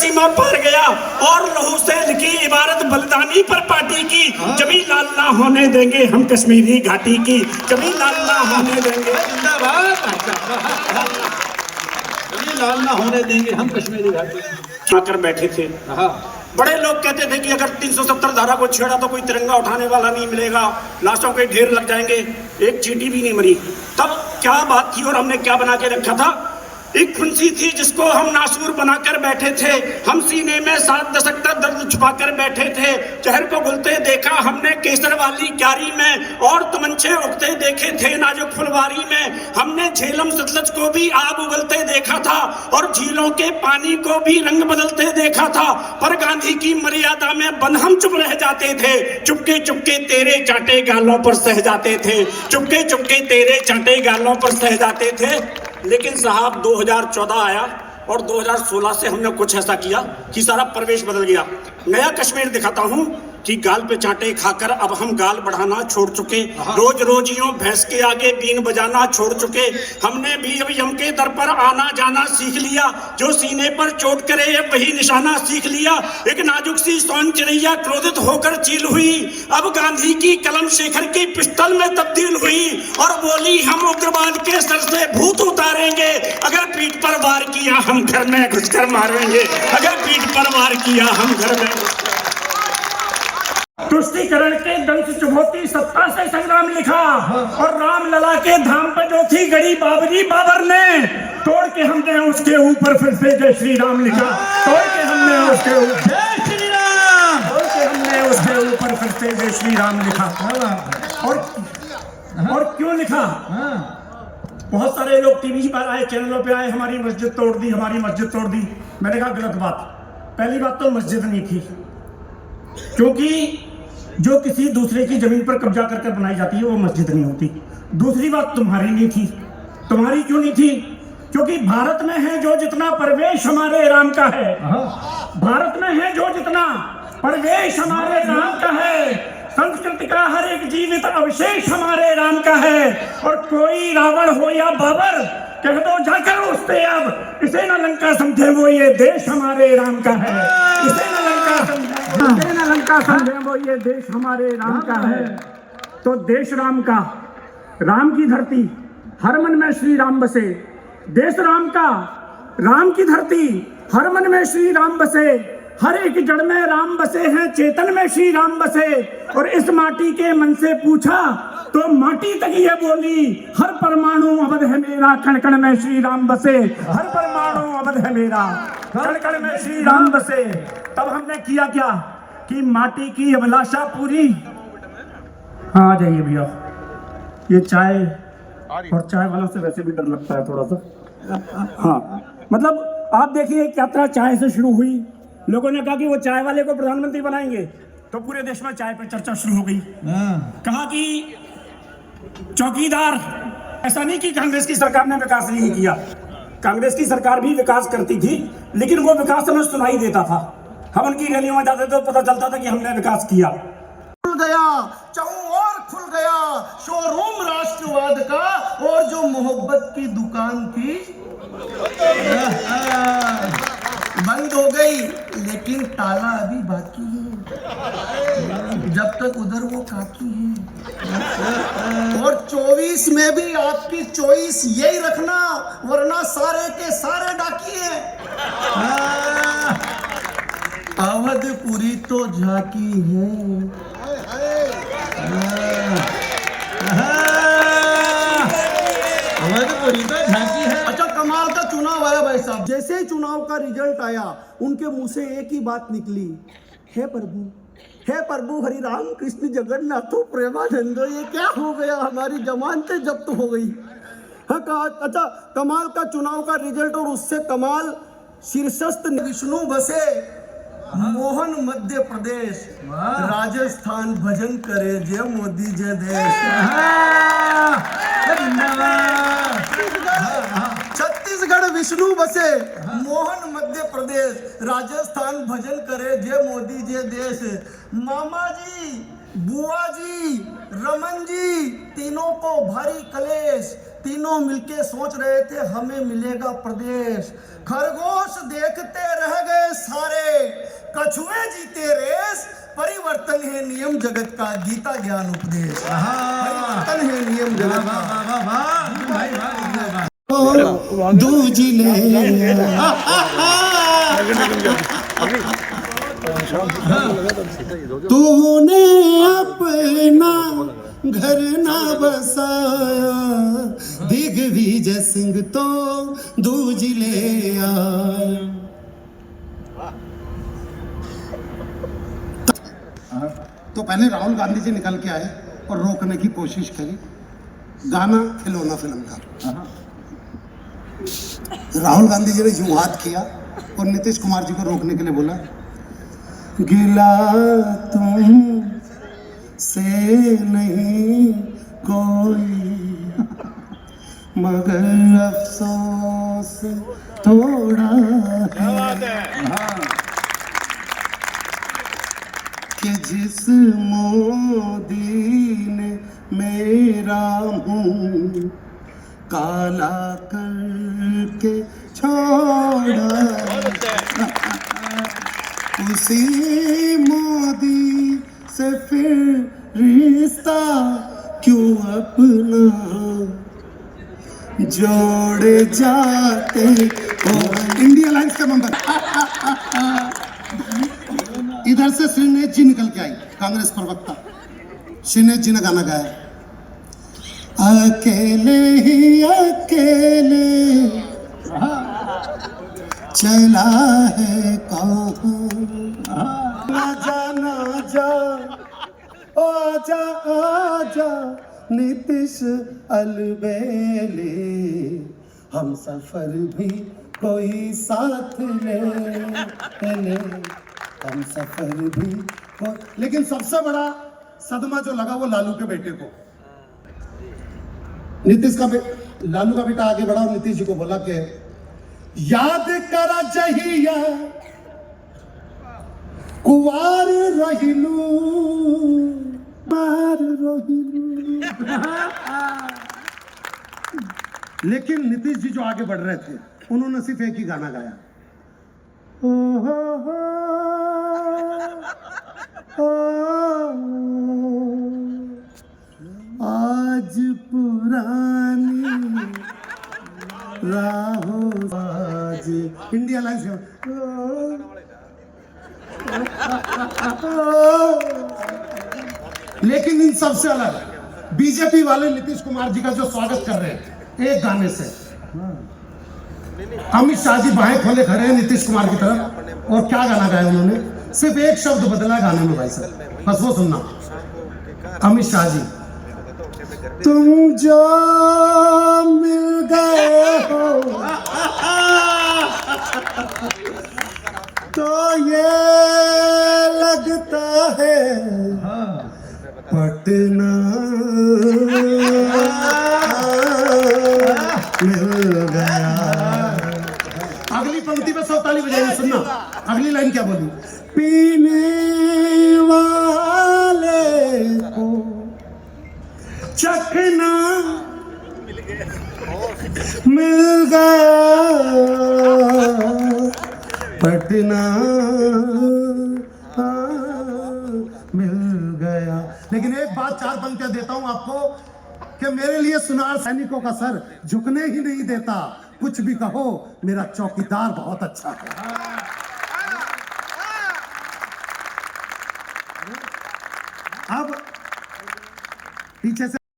सीमा पार गया और लहू से लिखी इबारत बलिदानी पर पार्टी की। जमीन लाल ना होने देंगे हम कश्मीरी घाटी की, जमीन लाल ना होने देंगे, जमीन लाल ना होने देंगे हम कश्मीरी घाटी। आकर बैठे थे। बड़े लोग कहते थे कि अगर 370 धारा को छेड़ा तो कोई तिरंगा उठाने वाला नहीं मिलेगा, लाशों के ढेर लग जाएंगे, एक चींटी भी नहीं मरी। तब क्या बात थी और हमने क्या बना के रखा था? एक फुंसी थी जिसको हम नासूर बनाकर बैठे थे, हम सीने में 7 दशक तक दर्द छुपाकर बैठे थे। जहर को घुलते देखा हमने केसर वाली क्यारी में, और तमंचे उगते देखे थे नाजुक फुलवारी में। हमने झेलम सतलज को भी आग उगलते देखा था और झीलों के पानी को भी रंग बदलते देखा था। पर गांधी की मर्यादा में बंद हम चुप रह जाते थे, चुपके चुपके तेरे चाटे गालों पर सह जाते थे, चुपके चुपके तेरे चाटे गालों पर सह जाते थे। लेकिन साहब 2014 आया और 2016 से हमने कुछ ऐसा किया कि सारा प्रवेश बदल गया। नया कश्मीर दिखाता हूँ कि गाल पे चांटे खाकर अब हम गाल बढ़ाना छोड़ चुके, रोज रोज यूं भैंस के आगे बीन बजाना छोड़ चुके। हमने भी अब यम के दर पर आना जाना सीख लिया, जो सीने पर चोट करे वही निशाना सीख लिया। एक नाजुक सी सोन चिड़ैया क्रोधित होकर चील हुई, अब गांधी की कलम शेखर की पिस्टल में तब्दील हुई और बोली हम उग्रवाद के सर से भूत उतारेंगे, अगर पीठ पर वार किया हम घर में घुसकर मारेंगे, अगर पीठ पर वार किया हम घर में। तुष्टिकरण के दंश चुभौती सत्ता से संग्राम लिखा और राम लला के धाम पर जो थी गड़ी बाबरी बाबर ने, तोड़ के हमने उसके ऊपर फिर से जय श्री राम लिखा, तोड़ के हमने उसके ऊपर जय श्री राम, तोड़ के हमने उसके ऊपर फिर से जय श्री राम लिखा। और क्यों लिखा? बहुत सारे लोग टीवी पर आए, चैनलों पे आए, हमारी मस्जिद तोड़ दी, हमारी मस्जिद तोड़ दी। मैंने कहा गलत बात। पहली बात तो मस्जिद नहीं थी, क्योंकि जो किसी दूसरे की जमीन पर कब्जा करके बनाई जाती है वो मस्जिद नहीं होती। दूसरी बात तुम्हारी नहीं थी। तुम्हारी क्यों नहीं थी? क्योंकि भारत में है जो जितना प्रवेश हमारे राम का है, भारत में है जो जितना प्रवेश हमारे राम का है, संस्कृति का हर एक जीवित अवशेष हमारे राम का है। और कोई रावण हो या बाबर, कह दो जाकर उससे अब, इसे न लंका समझे वो ये देश हमारे राम का है, इसे न लंका समझे वो ये देश हमारे राम का है। तो देश राम का, राम की धरती, हर मन में श्री राम बसे। देश राम का, राम की धरती, हर मन में श्री राम बसे। हर एक जड़ में राम बसे हैं, चेतन में श्री राम बसे। और इस माटी के मन से पूछा तो माटी तक ये बोली, हर परमाणु अवध है मेरा, कण कण में श्री राम बसे। हर परमाणु अवध है मेरा, कण कण में श्री राम बसे। तब हमने किया क्या कि माटी की अभिलाषा पूरी। हाँ आ जाइए भैया, ये चाय, और चाय वालों से वैसे भी डर लगता है थोड़ा सा। हाँ मतलब आप देखिए एक यात्रा चाय से शुरू हुई, लोगों ने कहा कि वो चाय वाले को प्रधानमंत्री बनाएंगे, तो पूरे देश में चाय पर चर्चा शुरू हो गई। कहा कि चौकीदार, ऐसा नहीं कि कांग्रेस की सरकार ने विकास नहीं किया, कांग्रेस की सरकार भी विकास करती थी, लेकिन वो विकास हमें सुनाई देता था। हम उनकी रैलियों में जाते तो पता चलता था कि हमने विकास किया। खुल गया, चारों ओर खुल गया शोरूम राष्ट्रवाद का, और जो मोहब्बत की दुकान थी बंद हो गई, लेकिन ताला अभी बाकी है, जब तक उधर वो काकी है। और 24 में भी आपकी चॉइस यही रखना, वरना सारे के सारे डाकी हैं। अवधपुरी तो झांकी है, अवधपुरी तो झांकी है। अच्छा कमाल का चुनाव आया भाई साहब। जैसे ही चुनाव का रिजल्ट आया, उनके मुंह से एक ही बात निकली, हे प्रभु, हे प्रभु हरि राम कृष्ण जगन्नाथो प्रेमानंदो, ये क्या हो गया, हमारी जमानतें जब्त हो गई। हाँ कहा, अच्छा कमाल का चुनाव का रिजल्ट, और उससे कमाल शीर्षस्थ विष्णु बसे मोहन मध्य प्रदेश, राजस्थान भजन करे जय मोदी जय देश। छत्तीसगढ़ विष्णु बसे मोहन मध्य प्रदेश, राजस्थान भजन करे जय मोदी जय देश। मामा जी, बुआ जी, रमन जी, तीनों को भारी कलेश, तीनों मिलके सोच रहे थे हमें मिलेगा प्रदेश। खरगोश देखते रह गए कछुए जीते रेस, परिवर्तन है नियम जगत का, गीता ज्ञान उपदेश। परिवर्तन है नियम जगत का। दूजिले तूने अपना घर ना बसाया, दिग्विजय सिंह तो दूजिले आया। तो पहले राहुल गांधी जी निकल के आए और रोकने की कोशिश करी। गाना खिलौना फिल्म का। राहुल गांधी जी ने यूं हाथ किया और नीतीश कुमार जी को रोकने के लिए बोला, गिला तुम से नहीं कोई, मगर अफसोस थोड़ा है कि जिस मोदी ने मेरा मुंह काला करके छोड़ा, उसी मोदी से फिर रिश्ता क्यों अपना जोड़े जाते हो। इंडिया लाइन्स का मेंबर। इधर से श्रीनेश जी निकल के आई, कांग्रेस प्रवक्ता। श्रीनेश जी ने गाना गाया, अकेले ही अकेले चला है कहाँ, आजा ना जा, आजा आजा नीतीश अलबेले, हम सफर भी कोई साथ ले ले, हम सफर भी लेकिन सबसे बड़ा सदमा जो लगा वो लालू के बेटे को। लालू का बेटा आगे बढ़ा और नीतीश जी को बोला कि याद करा जहिया कुवार रहिलू मार रहिलू। लेकिन नीतीश जी जो आगे बढ़ रहे थे उन्होंने सिर्फ एक ही गाना गाया, आज पुरानी राहों आज। India lines. लेकिन इन सबसे अलग बीजेपी वाले नीतीश कुमार जी का जो स्वागत कर रहे हैं एक गाने से। अमित शाह जी बाहें खोले खड़े हैं नीतीश कुमार की तरफ, और क्या गाना गाया उन्होंने, सिर्फ एक शब्द बदला गाने में भाई साहब, बस वो सुनना। अमित शाह जी, तुम जो मिल गए हो तो ये लगता है पटना मिल गया। अगली पंक्ति में 100 ताली बजाइए, सुनना अगली लाइन क्या बोली, पीने वाले को चखना मिल गया पटना मिल गया। लेकिन एक बात 4 पंक्तियां देता हूं आपको कि मेरे लिए सुनार सैनिकों का सर झुकने ही नहीं देता, कुछ भी कहो मेरा चौकीदार बहुत अच्छा है। अब पीछे से